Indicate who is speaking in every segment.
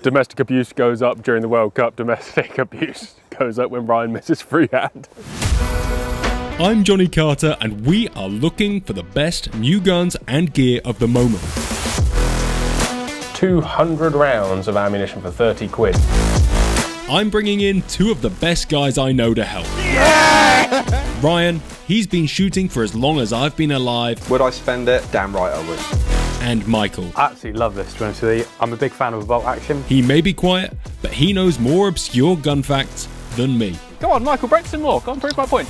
Speaker 1: Domestic abuse goes up during the World Cup. Domestic abuse goes up when Ryan misses freehand.
Speaker 2: I'm Johnny Carter, and we are looking for the best new guns and gear of the moment.
Speaker 1: 200 rounds of ammunition for 30 quid.
Speaker 2: I'm bringing in two of the best guys I know to help. Yeah! Ryan, he's been shooting for as long as I've been alive.
Speaker 3: Would I spend it? Damn right I would.
Speaker 2: And Michael.
Speaker 4: I absolutely love this, to be honest with you. I'm a big fan of bolt action.
Speaker 2: He may be quiet, but he knows more obscure gun facts than me.
Speaker 1: Go on, Michael, break some more. Go on, prove my point.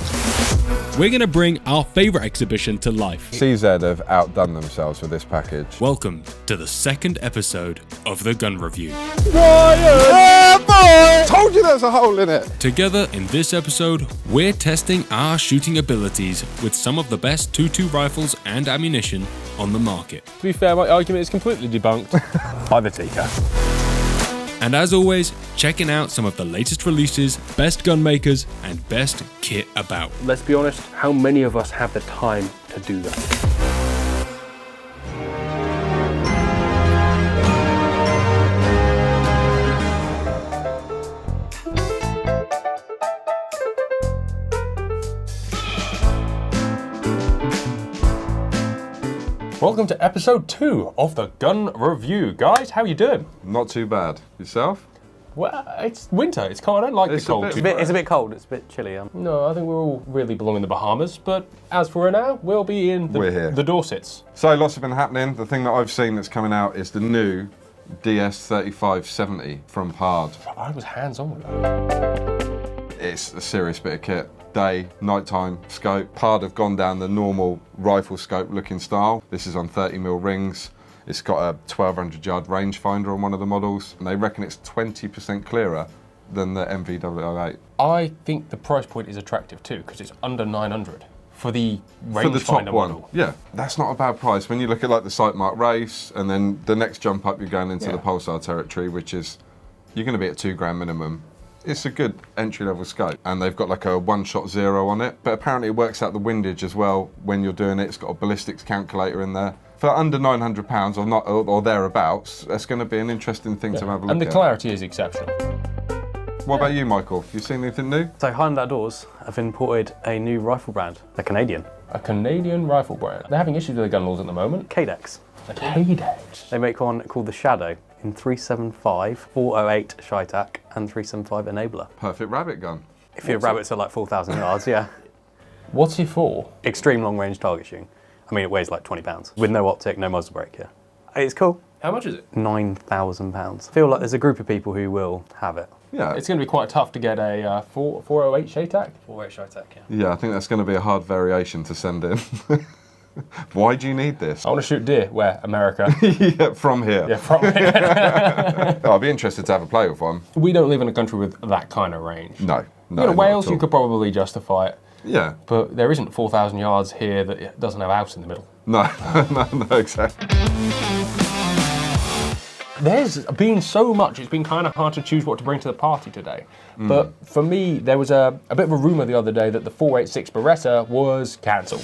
Speaker 2: We're going to bring our favourite exhibition to life.
Speaker 5: CZ have outdone themselves with this package.
Speaker 2: Welcome to the second episode of the Gun Review.
Speaker 5: Ryan! Boy! Told you there's a hole in it!
Speaker 2: Together in this episode, we're testing our shooting abilities with some of the best 2.2 rifles and ammunition on the market.
Speaker 1: To be fair, my argument is completely debunked by the Tika.
Speaker 2: And as always, checking out some of the latest releases, best gun makers, and best kit about.
Speaker 1: Let's be honest, how many of us have the time to do that? Welcome to episode 2 of the Gun Review. Guys, how you doing?
Speaker 5: Not too bad. Yourself?
Speaker 1: Well, it's winter. It's cold. I don't like the cold.
Speaker 4: It's a bit cold. It's a bit chilly.
Speaker 1: No, I think we all really belong in the Bahamas. But as for now, we'll be in
Speaker 5: We're here.
Speaker 1: the Dorsets.
Speaker 5: So lots have been happening. The thing that I've seen that's coming out is the new DS3570 from Pard.
Speaker 1: I was hands-on with that.
Speaker 5: It's a serious bit of kit. Day, nighttime scope. Pard have gone down the normal rifle scope looking style. This is on 30mm rings. It's got a 1200 yard rangefinder on one of the models, and they reckon it's 20% clearer than the MV008.
Speaker 1: I think the price point is attractive too, because it's under 900 for the rangefinder
Speaker 5: For the top one,
Speaker 1: model.
Speaker 5: yeah, that's not a bad price. When you look at like the Sightmark Wraiths, and then the next jump up, you're going into the Pulsar territory, which is, you're going to be at £2 minimum. It's a good entry-level scope, and they've got like a one-shot zero on it, but apparently it works out the windage as well when you're doing it. It's got a ballistics calculator in there. For under £900 or not, or thereabouts, that's going to be an interesting thing to have a look at.
Speaker 1: And the clarity is exceptional.
Speaker 5: What about you, Michael? You seen anything new?
Speaker 4: So Highland Outdoors have imported a new rifle brand. They're Canadian.
Speaker 1: A Canadian rifle brand. They're having issues with the gun laws at the moment.
Speaker 4: Cadex.
Speaker 1: The Cadex.
Speaker 4: They make one called the Shadow in 375, 408 Shitac, and 375 Enabler.
Speaker 5: Perfect rabbit gun.
Speaker 4: If your rabbits are like 4,000 yards, yeah.
Speaker 1: What's it for?
Speaker 4: Extreme long-range target shooting. I mean, it weighs like 20 pounds with no optic, no muzzle brake. Yeah, it's cool.
Speaker 1: How much is it?
Speaker 4: £9,000. I feel like there's a group of people who will have it.
Speaker 5: Yeah.
Speaker 1: It's going to be quite tough to get a 408 Shatac.
Speaker 4: 408 Shitac, yeah.
Speaker 5: Yeah, I think that's going to be a hard variation to send in. Why do you need this?
Speaker 1: I want to shoot deer. Where? America.
Speaker 5: Yeah, from here.
Speaker 1: Yeah, from here.
Speaker 5: I'd be interested to have a play with one.
Speaker 1: We don't live in a country with that kind of range.
Speaker 5: No.
Speaker 1: In Wales, you could probably justify it.
Speaker 5: Yeah.
Speaker 1: But there isn't 4,000 yards here that doesn't have a house in the middle.
Speaker 5: No, no, exactly.
Speaker 1: There's been so much, it's been kind of hard to choose what to bring to the party today. But for me, there was a bit of a rumour the other day that the 486 Beretta was cancelled.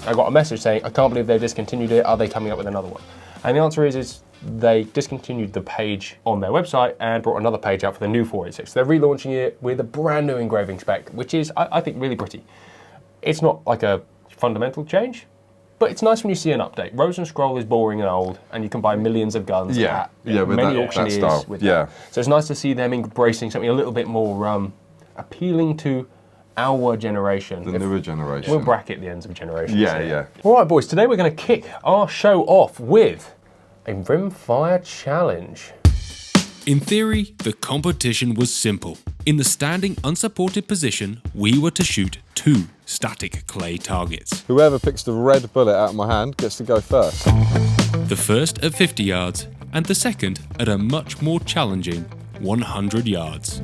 Speaker 1: I got a message saying, I can't believe they've discontinued it, are they coming up with another one? And the answer is they discontinued the page on their website and brought another page out for the new 486. They're relaunching it with a brand new engraving spec, which is, I think, really pretty. It's not like a fundamental change, but it's nice when you see an update. Rose and Scroll is boring and old, and you can buy millions of guns at
Speaker 5: with
Speaker 1: many
Speaker 5: that
Speaker 1: auctioneers.
Speaker 5: style.
Speaker 1: With
Speaker 5: yeah.
Speaker 1: that. So it's nice to see them embracing something a little bit more appealing to our generation.
Speaker 5: The newer generation.
Speaker 1: We'll bracket the ends of generations.
Speaker 5: Yeah,
Speaker 1: here.
Speaker 5: yeah.
Speaker 1: All right, boys, today we're going to kick our show off with a Rimfire challenge.
Speaker 2: In theory, the competition was simple. In the standing unsupported position, we were to shoot 2 static clay targets.
Speaker 5: Whoever picks the red bullet out of my hand gets to go first.
Speaker 2: The first at 50 yards, and the second at a much more challenging 100 yards.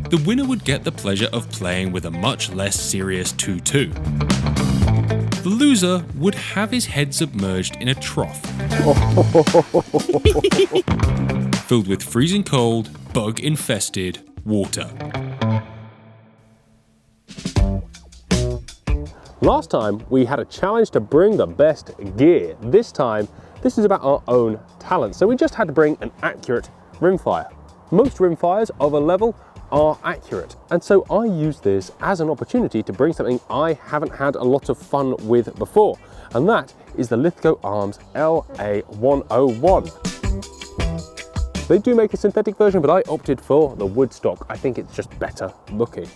Speaker 2: The winner would get the pleasure of playing with a much less serious 2.2. The loser would have his head submerged in a trough. Filled with freezing cold, bug-infested water.
Speaker 1: Last time we had a challenge to bring the best gear. This time This is about our own talent. So we just had to bring an accurate rimfire. Most rimfires of a level are accurate. And so I use this as an opportunity to bring something I haven't had a lot of fun with before. And that is the Lithgow Arms LA101. They do make a synthetic version, but I opted for the wood stock. I think it's just better looking.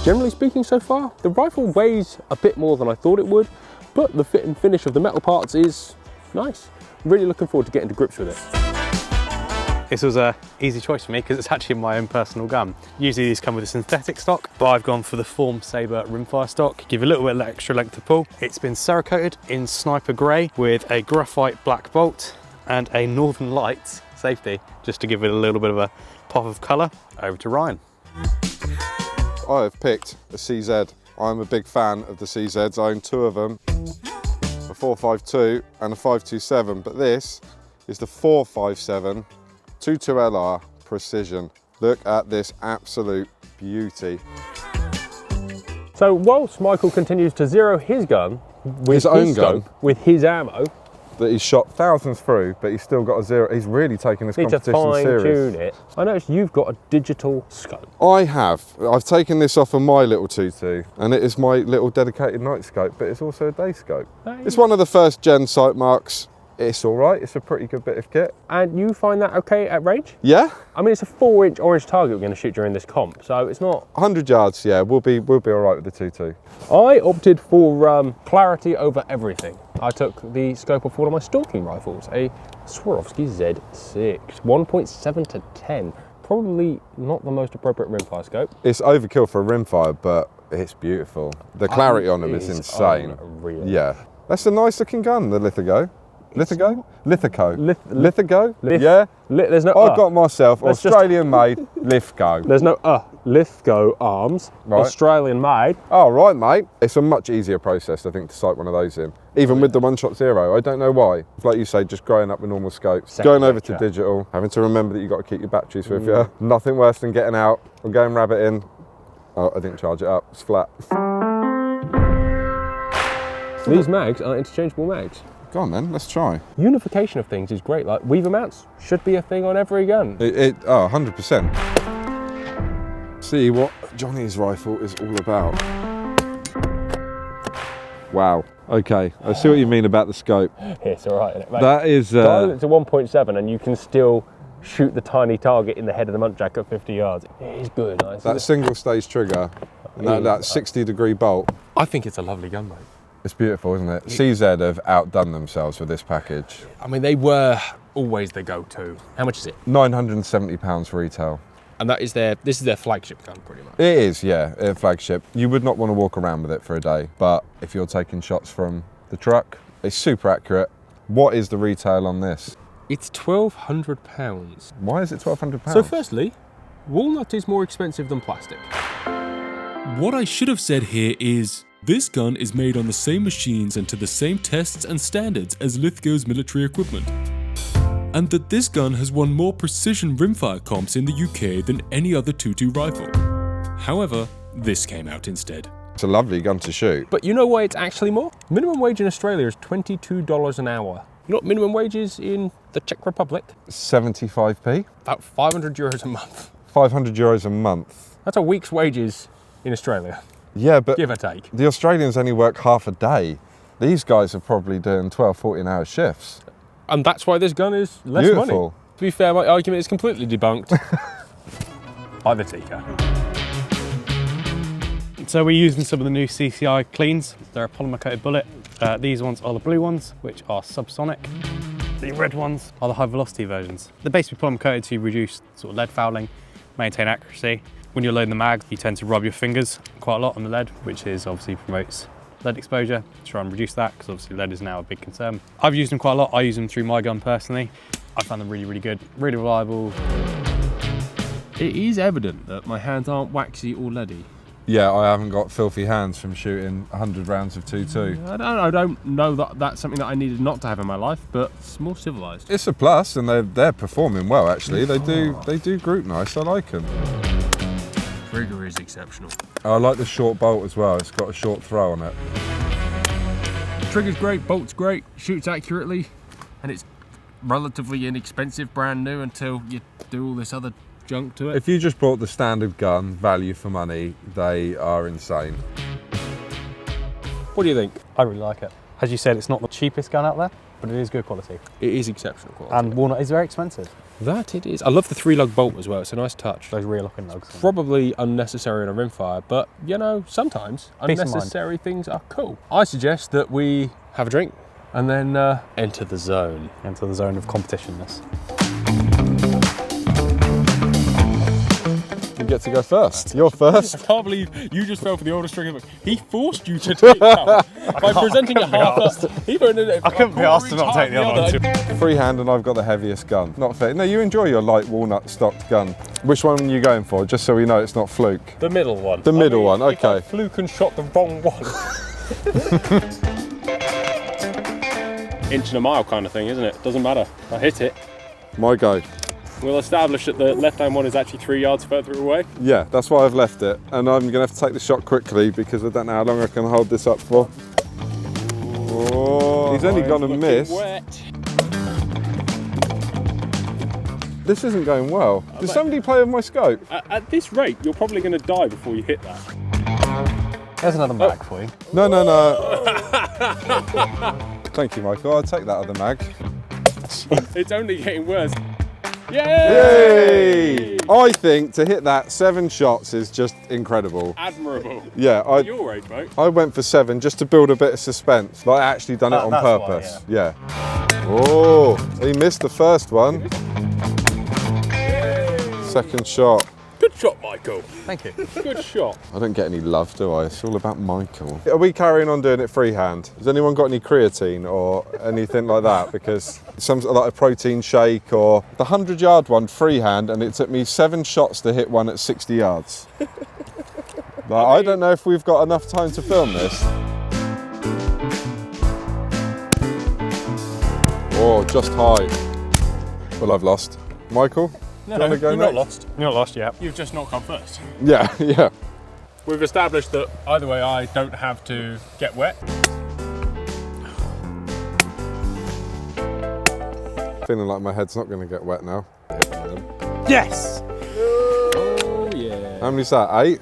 Speaker 1: Generally speaking so far, the rifle weighs a bit more than I thought it would, but the fit and finish of the metal parts is nice. Really looking forward to getting to grips with it.
Speaker 4: This was an easy choice for me because it's actually my own personal gun. Usually these come with a synthetic stock, but I've gone for the Form Saber rimfire stock. Give you a little bit of extra length of pull. It's been Cerakoted in Sniper Grey with a graphite black bolt and a Northern Lights safety, just to give it a little bit of a pop of colour. Over to Ryan.
Speaker 5: I have picked a CZ. I'm a big fan of the CZs. I own 2 of them, a 452 and a 527, but this is the 457 22LR Precision. Look at this absolute beauty.
Speaker 1: So whilst Michael continues to zero his gun with
Speaker 5: His own gun?
Speaker 1: with his ammo,
Speaker 5: That he's shot thousands through, but he's still got a 0. He's really taking this
Speaker 1: need to
Speaker 5: competition serious.
Speaker 1: fine-tune it. I noticed you've got a digital scope.
Speaker 5: I have. I've taken this off of my little 2.2, and it is my little dedicated night scope, but it's also a day scope.
Speaker 1: Hey.
Speaker 5: It's one of the first gen sight marks. It's all right. It's a pretty good bit of kit.
Speaker 1: And you find that okay at range?
Speaker 5: Yeah,
Speaker 1: I mean, it's a 4-inch orange target we're going to shoot during this comp, so it's not...
Speaker 5: 100 yards. Yeah, we'll be all right with the 2.2.
Speaker 1: I opted for clarity over everything. I took the scope of one of my stalking rifles, a Swarovski Z6, 1.7 to 10. Probably not the most appropriate rimfire scope.
Speaker 5: It's overkill for a rimfire, but it's beautiful. The clarity on them is insane.
Speaker 1: Unreal.
Speaker 5: Yeah, that's a nice looking gun, the Lithgow. Lithgow? Lithico.
Speaker 1: Lithgow?
Speaker 5: Yeah.
Speaker 1: There's no
Speaker 5: I've got myself
Speaker 1: Let's just-
Speaker 5: Australian made Lithgow.
Speaker 1: There's no Lithgow Arms,
Speaker 5: Right.
Speaker 1: Australian made.
Speaker 5: Oh, right, mate. It's a much easier process, I think, to sight one of those in. Even with the one-shot zero, I don't know why. Like you say, just growing up with normal scopes,
Speaker 1: Second
Speaker 5: going over to
Speaker 1: nature.
Speaker 5: digital, having to remember that you've got to keep your batteries with you. Nothing worse than getting out or going rabbit in. Oh, I didn't charge it up. It's flat.
Speaker 1: These mags are interchangeable mags.
Speaker 5: Go on then, let's try.
Speaker 1: Unification of things is great. Like weaver mounts should be a thing on every gun.
Speaker 5: 100%. See what Johnny's rifle is all about. Wow. Okay, I see what you mean about the scope.
Speaker 1: It's all right, isn't it, mate?
Speaker 5: That is...
Speaker 1: Dial it to 1.7 and you can still shoot the tiny target in the head of the muntjac at 50 yards. It is good.
Speaker 5: that single stage trigger, and that 60-degree bolt.
Speaker 1: I think it's a lovely gun, mate.
Speaker 5: It's beautiful, isn't it? CZ have outdone themselves with this package.
Speaker 1: I mean, they were always the go-to. How much is it?
Speaker 5: £970 retail.
Speaker 1: And this is their flagship gun, pretty much.
Speaker 5: It is, yeah, a flagship. You would not want to walk around with it for a day, but if you're taking shots from the truck, it's super accurate. What is the retail on this?
Speaker 1: It's £1,200.
Speaker 5: Why is it £1,200?
Speaker 1: So firstly, walnut is more expensive than plastic.
Speaker 2: What I should have said here is, this gun is made on the same machines and to the same tests and standards as Lithgow's military equipment. And that this gun has won more precision rimfire comps in the UK than any other 2.2 rifle. However, this came out instead.
Speaker 5: It's a lovely gun to shoot.
Speaker 1: But you know why it's actually more? Minimum wage in Australia is $22 an hour. You know what minimum wage is in the Czech Republic?
Speaker 5: 75p?
Speaker 1: About €500 a month.
Speaker 5: 500 euros a month.
Speaker 1: That's a week's wages in Australia,
Speaker 5: Yeah, but
Speaker 1: give or take.
Speaker 5: the Australians only work half a day. These guys are probably doing 12, 14-hour shifts.
Speaker 1: And that's why this gun is less
Speaker 5: Beautiful.
Speaker 1: money. To be fair, my argument is completely debunked by the Tika.
Speaker 4: So we're using some of the new CCI cleans. They're a polymer coated bullet. These ones are the blue ones, which are subsonic. The red ones are the high velocity versions. They're basically polymer coated to reduce sort of lead fouling, maintain accuracy. When you're loading the mag, you tend to rub your fingers quite a lot on the lead, which is obviously promotes lead exposure, to try and reduce that, because obviously lead is now a big concern. I've used them quite a lot. I use them through my gun personally. I found them really, really good, really reliable.
Speaker 1: It is evident that my hands aren't waxy or leady.
Speaker 5: Yeah, I haven't got filthy hands from shooting 100 rounds of 2.2.
Speaker 1: I don't know that that's something that I needed not to have in my life, but it's more civilised.
Speaker 5: It's a plus, and they're performing well actually. They do group nice. I like them.
Speaker 1: Trigger is exceptional.
Speaker 5: I like the short bolt as well. It's got a short throw on it.
Speaker 1: Trigger's great, bolt's great, shoots accurately, and it's relatively inexpensive, brand new, until you do all this other junk to it.
Speaker 5: If you just bought the standard gun, value for money, they are insane.
Speaker 1: What do you think?
Speaker 4: I really like it. As you said, it's not the cheapest gun out there, but it is good quality.
Speaker 1: It is exceptional quality.
Speaker 4: And walnut is very expensive.
Speaker 1: That it is. I love the 3-lug bolt as well, it's a nice touch.
Speaker 4: Those rear locking lugs.
Speaker 1: Probably unnecessary on a rimfire, but you know, sometimes
Speaker 4: Peace of
Speaker 1: unnecessary things are cool. I suggest that we have a drink and then enter the zone.
Speaker 4: Into the zone of competitionness.
Speaker 5: You get to go first. You're first.
Speaker 1: I can't believe you just fell for the oldest trigger. He forced you to take that by presenting a half.
Speaker 4: I couldn't be asked to not take the other one.
Speaker 5: Freehand, and I've got the heaviest gun. Not fair. No, you enjoy your light walnut stocked gun. Which one are you going for? Just so we know it's not fluke.
Speaker 1: The middle one.
Speaker 5: The middle one,
Speaker 1: if I
Speaker 5: okay.
Speaker 1: fluke and shot the wrong one. Inch and a mile kind of thing, isn't it? Doesn't matter. I hit it.
Speaker 5: My go.
Speaker 1: We'll establish that the left-hand one is actually 3 yards further away.
Speaker 5: Yeah, that's why I've left it. And I'm going to have to take the shot quickly because I don't know how long I can hold this up for. Oh, he's only gone and missed.
Speaker 1: Wet.
Speaker 5: This isn't going well. Did somebody play with my scope?
Speaker 1: At this rate, you're probably going to die before you hit that.
Speaker 4: There's another mag for you.
Speaker 5: No, no, no. Thank you, Michael. I'll take that other mag.
Speaker 1: It's only getting worse. Yay!
Speaker 5: Yay! I think to hit that 7 shots is just incredible.
Speaker 1: Admirable.
Speaker 5: Yeah,
Speaker 1: Your age, mate.
Speaker 5: I went for 7 just to build a bit of suspense. Like I actually done it on
Speaker 4: That's
Speaker 5: purpose.
Speaker 4: why,
Speaker 5: Yeah. Oh, he missed the first one. Second shot.
Speaker 1: Good shot, Michael.
Speaker 4: Thank you.
Speaker 1: Good shot.
Speaker 5: I don't get any love, do I? It's all about Michael. Are we carrying on doing it freehand? Has anyone got any creatine or anything like that? Because some like a protein shake or the 100-yard one freehand, and it took me 7 shots to hit one at 60 yards. Like, I don't know if we've got enough time to film this. Oh, just high. Well, I've lost. Michael?
Speaker 1: No,
Speaker 5: do you want to go
Speaker 1: you're
Speaker 5: next?
Speaker 1: not lost.
Speaker 4: You're not lost yet.
Speaker 1: You've just not come first.
Speaker 5: Yeah, yeah.
Speaker 1: We've established that either way I don't have to get wet.
Speaker 5: Feeling like my head's not going to get wet now.
Speaker 4: Yes!
Speaker 1: Oh yeah.
Speaker 5: How many's that? 8?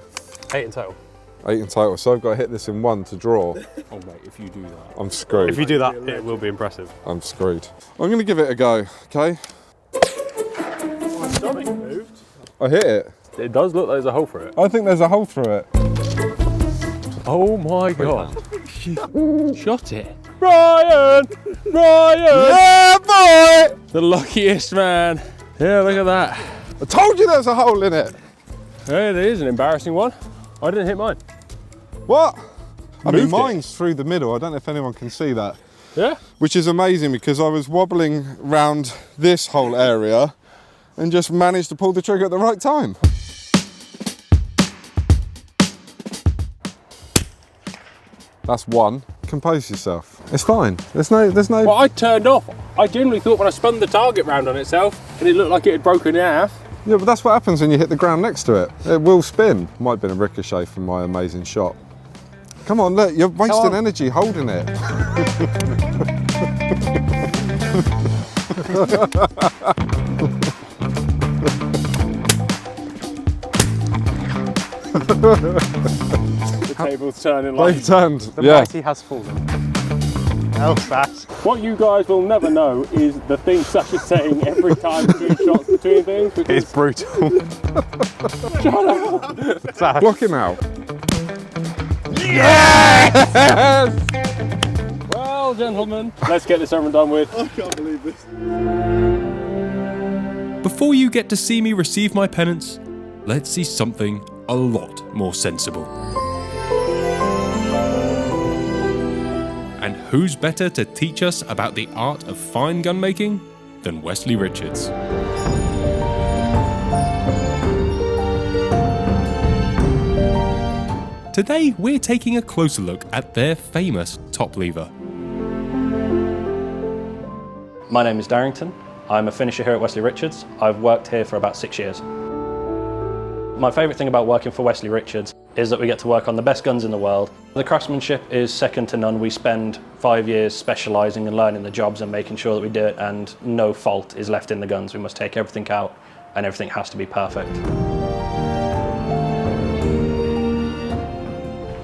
Speaker 4: 8 in total.
Speaker 5: 8 in total. So I've got to hit this in 1 to draw.
Speaker 1: Oh mate, if you do that.
Speaker 5: I'm screwed.
Speaker 4: If you do that, it will be impressive.
Speaker 5: I'm screwed. I'm going to give it a go, okay?
Speaker 1: My stomach moved.
Speaker 5: I hit it.
Speaker 1: It does look like there's a hole for it.
Speaker 5: I think there's a hole through it.
Speaker 1: Oh my god. Shot it. Ryan! Ryan!
Speaker 5: Yeah, boy!
Speaker 1: The luckiest man. Yeah, look at that.
Speaker 5: I told you there's a hole in it.
Speaker 1: Yeah, it is an embarrassing one. I didn't hit mine.
Speaker 5: What? I mean,
Speaker 1: Moved it.
Speaker 5: mine's through the middle. I don't know if anyone can see that.
Speaker 1: Yeah?
Speaker 5: Which is amazing because I was wobbling round this whole area and just managed to pull the trigger at the right time. That's 1. Compose yourself. It's fine. There's no.
Speaker 1: Well, I turned off. I genuinely thought when I spun the target round on itself and it looked like it had broken in half.
Speaker 5: Yeah, but that's what happens when you hit the ground next to it. It will spin. Might have been a ricochet from my amazing shot. Come on, look, you're wasting energy holding it.
Speaker 1: The table's turning like.
Speaker 5: They've turned.
Speaker 4: The
Speaker 5: Yeah.
Speaker 4: mighty has fallen. How's that?
Speaker 1: What you guys will never know is the thing Sash is saying every time between shots between things. Because
Speaker 4: It's brutal.
Speaker 1: shut up!
Speaker 4: Sash.
Speaker 5: Block him out.
Speaker 1: Well, gentlemen, let's get this over and done with.
Speaker 2: Before you get to see me receive my penance, let's see something a lot more sensible. And who's better to teach us about the art of fine gun making than Westley Richards? Today, we're taking a closer look at their famous top lever.
Speaker 6: My name is Darrington. I'm a finisher here at Westley Richards. I've worked here for about 6 years. My favourite thing about working for Westley Richards is that we get to work on the best guns in the world. The craftsmanship is second to none. We spend 5 years specialising and learning the jobs and making sure that we do it, and no fault is left in the guns. We must take everything out and everything has to be perfect.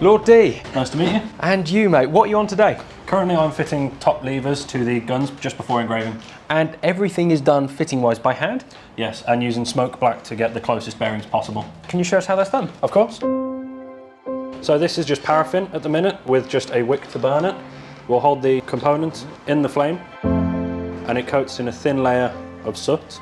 Speaker 1: Lord D.
Speaker 6: Nice to meet you.
Speaker 1: And you, mate, what are you on today?
Speaker 6: Currently I'm fitting top levers to the guns just before engraving.
Speaker 1: And everything is done fitting-wise by hand?
Speaker 6: Yes, and using smoke black to get the closest bearings possible.
Speaker 1: Can you show us how that's done?
Speaker 6: Of course. So this is just paraffin at the minute with just a wick to burn it. We'll hold the component in the flame and it coats in a thin layer of soot.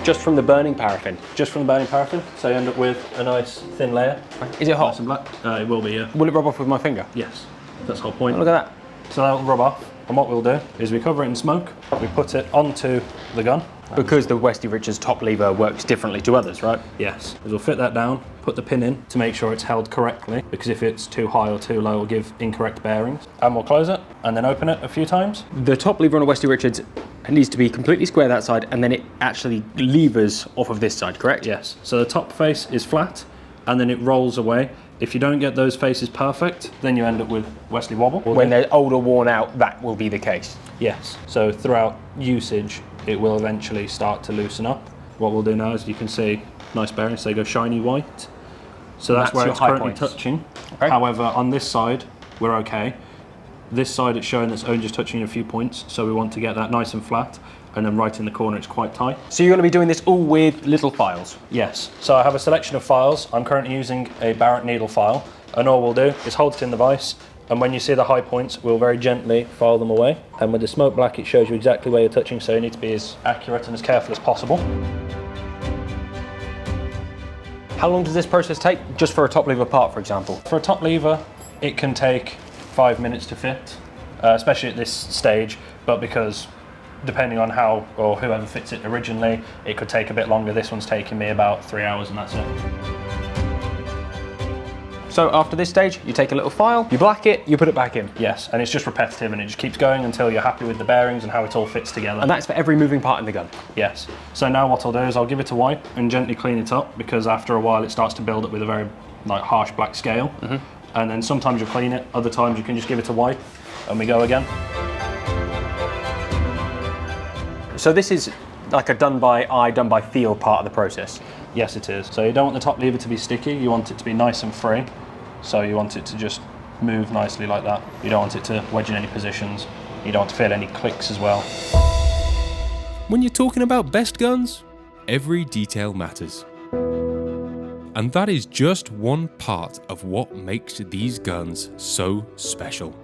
Speaker 1: Just from the burning paraffin?
Speaker 6: Just from the burning paraffin, so you end up with a nice thin layer.
Speaker 1: Is it hot?
Speaker 6: Nice and black. It will be, yeah.
Speaker 1: Will it rub off with my finger?
Speaker 6: Yes, that's the whole point.
Speaker 1: Oh, look at that.
Speaker 6: So that'll rub off, and what we'll do is we cover it in smoke, we put it onto the gun.
Speaker 1: Because the Westley Richards top lever works differently to others, right?
Speaker 6: Yes, we'll fit that down, put the pin in to make sure it's held correctly, because if it's too high or too low, it'll give incorrect bearings. And we'll close it, and then open it a few times.
Speaker 1: The top lever on a Westley Richards needs to be completely square that side, and then it actually levers off of this side, correct?
Speaker 6: Yes, so the top face is flat, and then it rolls away. If you don't get those faces perfect, then you end up with Westley wobble.
Speaker 1: When they're old or worn out, that will be the case.
Speaker 6: Yes, so throughout usage, it will eventually start to loosen up. What we'll do now is you can see nice bearings, they go shiny white. So that's where
Speaker 1: your
Speaker 6: it's
Speaker 1: high
Speaker 6: currently
Speaker 1: points.
Speaker 6: touching.
Speaker 1: Okay.
Speaker 6: However, on this side, we're okay. This side it's showing that's only just touching a few points, so we want to get that nice and flat, and then right in the corner it's quite tight.
Speaker 1: So you're going to be doing this all with little files?
Speaker 6: Yes, so I have a selection of files. I'm currently using a Barrett needle file, and all we'll do is hold it in the vise, and when you see the high points, we'll very gently file them away. And with the smoke black, it shows you exactly where you're touching, so you need to be as accurate and as careful as possible.
Speaker 1: How long does this process take, just for a top lever part, for example?
Speaker 6: For a top lever, it can take 5 minutes to fit, especially at this stage, but because depending on how or whoever fits it originally, it could take a bit longer. This one's taking me about 3 hours and that's it.
Speaker 1: So after this stage, you take a little file, you black it, you put it back in.
Speaker 6: Yes, and it's just repetitive and it just keeps going until you're happy with the bearings and how it all fits together.
Speaker 1: And that's for every moving part in the gun?
Speaker 6: Yes. So now what I'll do is I'll give it a wipe and gently clean it up, because after a while it starts to build up with a very harsh black scale. And then sometimes you'll clean it, other times you can just give it a wipe and we go again.
Speaker 1: So this is like a done by eye, done by feel part of the process?
Speaker 6: Yes, it is. So you don't want the top lever to be sticky, you want it to be nice and free. So you want it to just move nicely like that. You don't want it to wedge in any positions. You don't want to feel any clicks as well.
Speaker 2: When you're talking about best guns, every detail matters. And that is just one part of what makes these guns so special.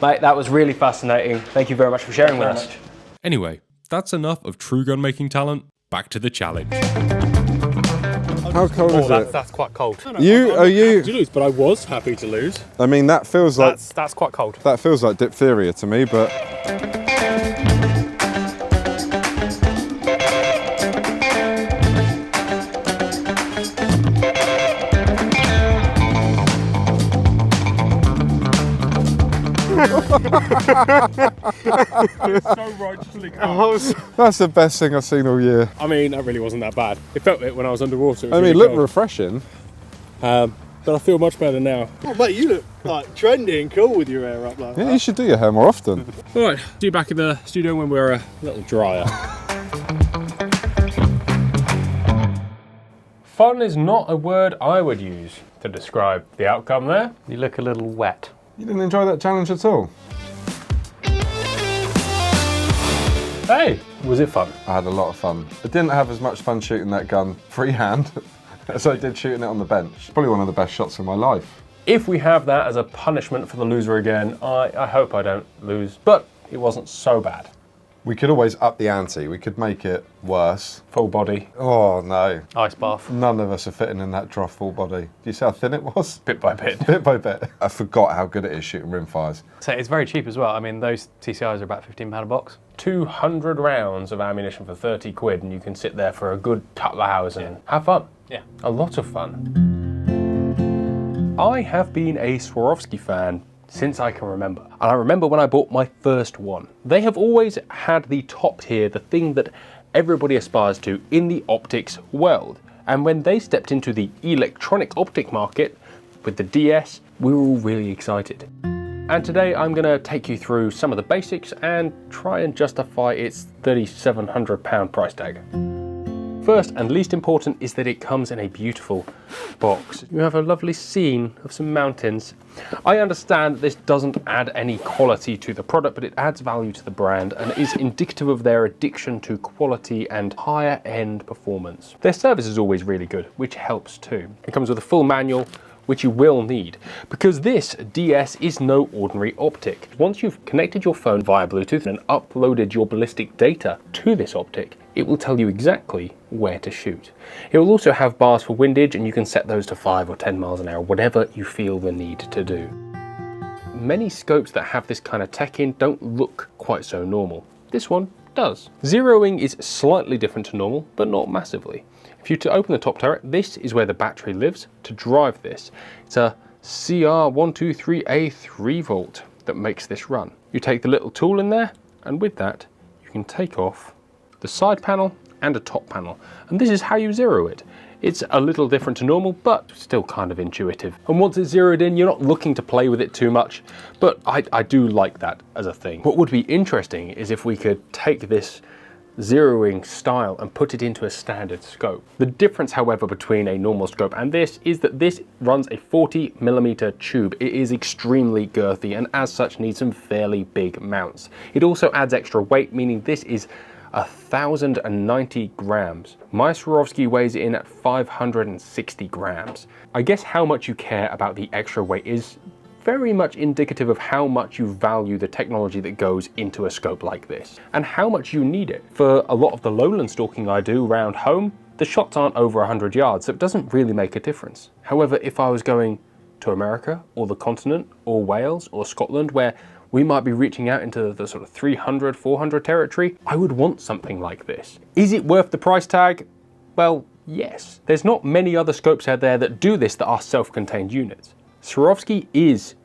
Speaker 1: Mate, that was really fascinating. Thank you very much for sharing with us.
Speaker 2: Anyway, that's enough of true gun making talent. Back to the challenge.
Speaker 5: How cold is it?
Speaker 4: That's quite cold.
Speaker 5: Are you?
Speaker 4: To lose, but I was happy to lose.
Speaker 5: I mean, that feels like
Speaker 4: That's quite cold.
Speaker 5: that feels like diphtheria to me, but
Speaker 4: So righteously cold.
Speaker 5: that's the best thing I've seen all year.
Speaker 4: I mean, that really wasn't that bad. It felt it when I was underwater. It was
Speaker 5: I mean,
Speaker 4: really
Speaker 5: look
Speaker 4: cold.
Speaker 5: refreshing.
Speaker 4: But I feel much better now.
Speaker 7: Oh, mate, you look like trendy and cool with your hair up like
Speaker 5: Yeah,
Speaker 7: that.
Speaker 5: you should do your hair more often.
Speaker 4: All right, see you back in the studio when we're a little drier.
Speaker 1: Fun is not a word I would use to describe the outcome there.
Speaker 4: You look a little wet.
Speaker 5: You didn't enjoy that challenge at all?
Speaker 1: Hey, was it fun?
Speaker 5: I had a lot of fun. I didn't have as much fun shooting that gun freehand as I did shooting it on the bench. Probably one of the best shots of my life.
Speaker 1: If we have that as a punishment for the loser again, I hope I don't lose, but it wasn't so bad.
Speaker 5: We could always up the ante. We could make it worse.
Speaker 1: Full body,
Speaker 5: Oh no,
Speaker 4: Ice bath.
Speaker 5: none of us are fitting in that trough full body. Do you see how thin it was?
Speaker 1: bit by bit.
Speaker 5: Bit by bit. I forgot how good it is shooting rimfires.
Speaker 4: So it's very cheap as well. I mean, those TCIs are about £15 a box.
Speaker 1: 200 rounds of ammunition for 30 quid and you can sit there for a good couple of hours and have fun.
Speaker 4: Yeah.
Speaker 1: A lot of fun. I have been a Swarovski fan since I can remember. And I remember when I bought my first one. They have always had the top tier, the thing that everybody aspires to in the optics world. And when they stepped into the electronic optic market with the DS, we were all really excited. And today I'm going to take you through some of the basics and try and justify its £3,700 price tag. First and least important is that it comes in a beautiful box. You have a lovely scene of some mountains. I understand that this doesn't add any quality to the product, but it adds value to the brand and is indicative of their addiction to quality and higher end performance. Their service is always really good, which helps too. It comes with a full manual, which you will need, because this DS is no ordinary optic. Once you've connected your phone via Bluetooth and uploaded your ballistic data to this optic, it will tell you exactly where to shoot. It will also have bars for windage, and you can set those to 5 or 10 miles an hour, whatever you feel the need to do. Many scopes that have this kind of tech in don't look quite so normal. This one does. Zeroing is slightly different to normal, but not massively. If you were to open the top turret, this is where the battery lives to drive this. It's a CR123A 3 volt that makes this run. You take the little tool in there, and with that, you can take off the side panel and a top panel. And this is how you zero it. It's a little different to normal, but still kind of intuitive. And once it's zeroed in, you're not looking to play with it too much, but I do like that as a thing. What would be interesting is if we could take this zeroing style and put it into a standard scope. The difference, however, between a normal scope and this is that this runs a 40mm tube. It is extremely girthy and as such needs some fairly big mounts. It also adds extra weight, meaning this is 1,090 grams. My Swarovski weighs in at 560 grams. I guess how much you care about the extra weight is very much indicative of how much you value the technology that goes into a scope like this and how much you need it. For a lot of the lowland stalking I do around home, the shots aren't over 100 yards, so it doesn't really make a difference. However, if I was going to America or the continent or Wales or Scotland, where we might be reaching out into the sort of 300, 400 territory, I would want something like this. Is it worth the price tag? Well, yes. There's not many other scopes out there that do this that are self-contained units. Swarovski is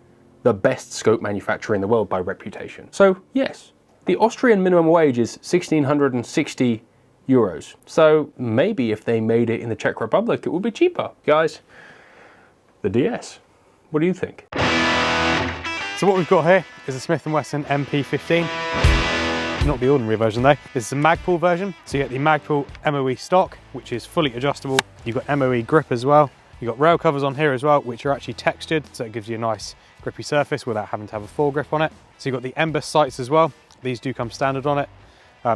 Speaker 1: the best scope manufacturer in the world by reputation. So yes, the Austrian minimum wage is 1,660 euros. So maybe if they made it in the Czech Republic, it would be cheaper. Guys, the DS, what do you think?
Speaker 4: So what we've got here is a Smith & Wesson MP15. Not the ordinary version though. This is a Magpul version. So you get the Magpul MOE stock, which is fully adjustable. You've got MOE grip as well. You've got rail covers on here as well, which are actually textured, so it gives you a nice grippy surface without having to have a foregrip on it. So you've got the emboss sights as well. These do come standard on it.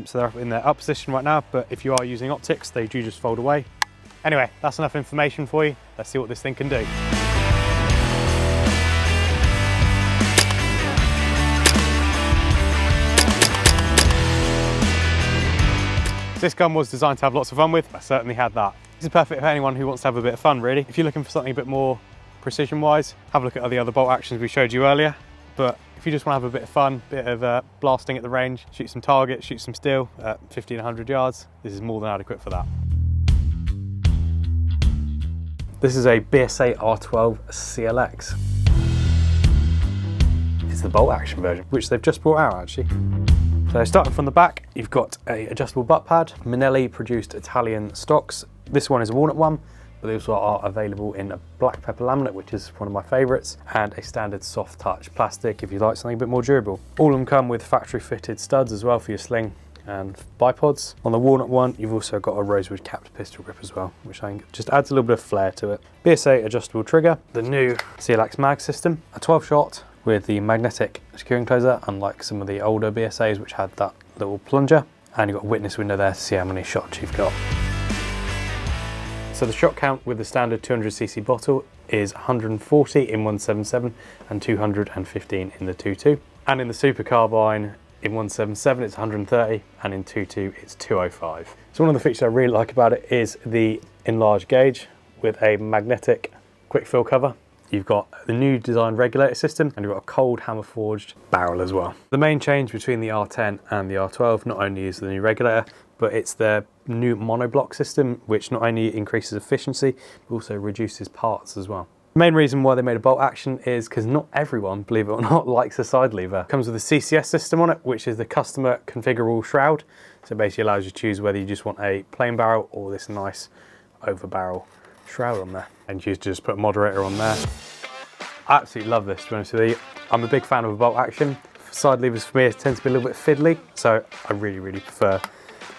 Speaker 4: So they're in their up position right now, but if you are using optics, they do just fold away. Anyway, that's enough information for you. Let's see what this thing can do. This gun was designed to have lots of fun with. I certainly had that. This is perfect for anyone who wants to have a bit of fun, really. If you're looking for something a bit more precision-wise, have a look at the other bolt actions we showed you earlier. But if you just want to have a bit of fun, bit of blasting at the range, shoot some targets, shoot some steel at 1,500 yards, this is more than adequate for that. This is a BSA R12 CLX. It's the bolt action version, which they've just brought out actually. So starting from the back, you've got a adjustable butt pad. Minelli produced Italian stocks. This one is a walnut one, but they also are available in a black pepper laminate, which is one of my favourites, and a standard soft touch plastic if you like something a bit more durable. All of them come with factory fitted studs as well for your sling and bipods. On the walnut one, you've also got a rosewood capped pistol grip as well, which I think just adds a little bit of flair to it. BSA adjustable trigger, the new CLX mag system, a 12 shot with the magnetic securing closer, unlike some of the older BSAs which had that little plunger. And you've got a witness window there to see how many shots you've got. So the shot count with the standard 200cc bottle is 140 in 177 and 215 in the 22. And in the super carbine in 177 it's 130 and in 22 it's 205. So one of the features I really like about it is the enlarged gauge with a magnetic quick fill cover. You've got the new design regulator system and you've got a cold hammer forged barrel as well. The main change between the R10 and the R12 not only is the new regulator, but it's the new monoblock system, which not only increases efficiency, but also reduces parts as well. The main reason why they made a bolt action is because not everyone, believe it or not, likes a side lever. It comes with a CCS system on it, which is the customer configurable shroud. So it basically allows you to choose whether you just want a plain barrel or this nice over barrel shroud on there. And you just put a moderator on there. I absolutely love this, to be honest with you. I'm a big fan of a bolt action. Side levers for me tend to be a little bit fiddly, so I really prefer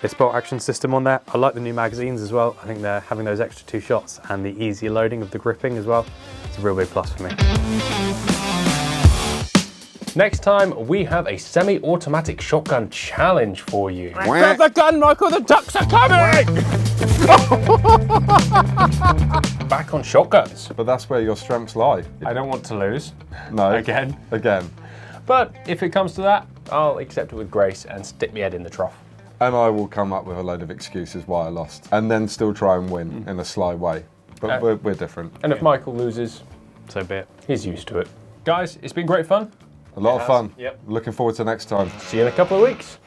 Speaker 4: this bolt action system on there. I like the new magazines as well. I think they're having those extra 2 shots and the easier loading of the gripping as well. It's a real big plus for me.
Speaker 1: Next time, we have a semi-automatic shotgun challenge for you.
Speaker 4: Grab the gun, Michael, the ducks are coming!
Speaker 1: Back on shotguns.
Speaker 5: But that's where your strengths lie.
Speaker 1: I don't want to lose.
Speaker 5: No.
Speaker 1: Again. But if it comes to that, I'll accept it with grace and stick my head in the trough.
Speaker 5: And I will come up with a load of excuses why I lost. And then still try and win in a sly way. But we're different.
Speaker 1: And if Michael loses,
Speaker 4: so be it.
Speaker 1: He's used to it. Guys, it's been great fun.
Speaker 5: A lot of fun.
Speaker 1: Yep.
Speaker 5: Looking forward to next time.
Speaker 1: See you in a couple of weeks.